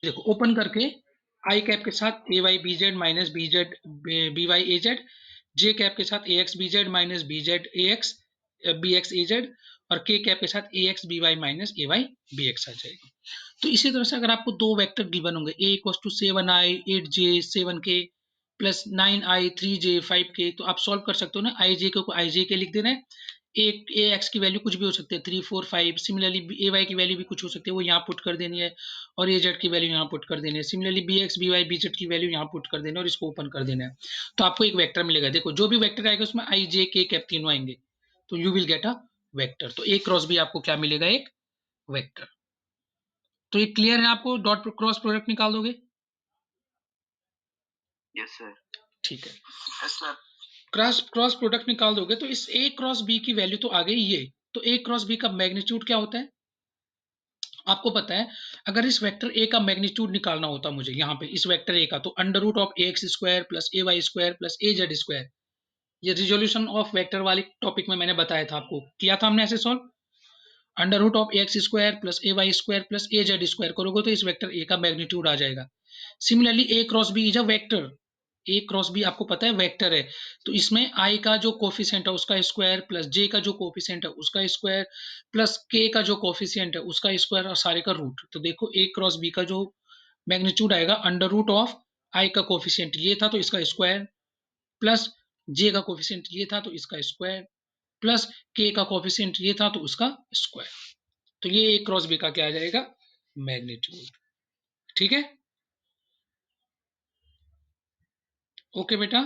Speaker 1: देखो ओपन करके, आई कैप के साथ A Y B Z minus B Z B Y A Z, J cap के साथ A X B Z minus B Z A X B X A Z, और के कैप के साथ A X B Y minus A Y B X आ जाएगा। तो इसी तरह से अगर आपको दो वेक्टर गिवन होंगे, ए equal to 7i 8j 7k plus 9i 3j 5k, तो आप सॉल्व कर सकते हो ना, आई जे को आई जे के लिख देना है, एक ए एक्स की वैल्यू कुछ भी हो सकती है 3 4 5। सिमिलरली ए वाई की वैल्यू भी कुछ हो सकती है, वो यहाँ पुट कर देनी है, और ए जेड की वैल्यू यहाँ पुट कर देनी है। Similarly B X B Y B Z की वैल्यू यहाँ पुट कर देनी है और इसको ओपन कर देना है। तो आपको एक वेक्टर मिलेगा। देखो जो भी वेक्टर आएगा उसमें आई जे के कैप तीनों आएंगे, तो you will get a vector. तो ए क्रॉस बी आपको क्या मिलेगा? एक वेक्टर। तो ये क्लियर है आपको? डॉट क्रॉस प्रोडक्ट निकाल दोगे?
Speaker 2: Yes sir.
Speaker 1: ठीक है,
Speaker 2: यस सर।
Speaker 1: क्रॉस प्रोडक्ट निकाल दोगे तो इस ए क्रॉस बी की वैल्यू तो आ गई ये। तो ए क्रॉस बी का मैग्नीट्यूड क्या होता है आपको पता है? अगर इस वेक्टर ए का मैग्नीट्यूड निकालना होता मुझे यहाँ पे इस वेक्टर ए का, तो under root of A X square plus A Y square plus A Z square, ये रिजोल्यूशन ऑफ वेक्टर वाली टॉपिक में मैंने बताया था आपको, किया था हमने ऐसे solve. Under root of A X square plus A Y square plus A Z square करोगे तो इस वेक्टर ए का मैग्नीट्यूड आ जाएगा। Similarly A cross B is a vector. A cross B आपको पता है वेक्टर है, तो इसमें आई का जो कोफिशिएंट है उसका स्क्वायर प्लस जे का जो कोफिशिएंट है उसका स्क्वायर प्लस के का जो कोफिशिएंट है उसका स्क्वायर और सारे का रूट। तो देखो ए क्रॉस बी का जो मैग्नीट्यूड आएगा अंडर रूट ऑफ आई का कोफिशिएंट ये था तो इसका स्क्वायर, प्लस जे का कोफिशिएंट ये था तो इसका स्क्वायर, प्लस के का कोफिशिएंट ये था तो उसका स्क्वायर। तो ये ए क्रॉस बी का क्या आ जाएगा? मैग्नीट्यूड। ठीक है, ओके बेटा?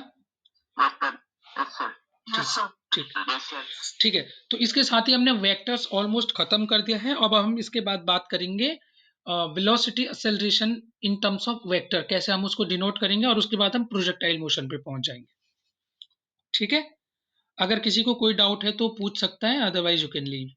Speaker 1: ठीक, ठीक है। तो इसके साथ ही हमने वेक्टर्स ऑलमोस्ट खत्म कर दिया है। अब हम इसके बाद बात करेंगे velocity acceleration in terms of vector, कैसे हम उसको डिनोट करेंगे, और उसके बाद हम प्रोजेक्टाइल मोशन पे पहुंच जाएंगे। ठीक है, अगर किसी को कोई डाउट है तो पूछ सकता है, अदरवाइज यू कैन लीव।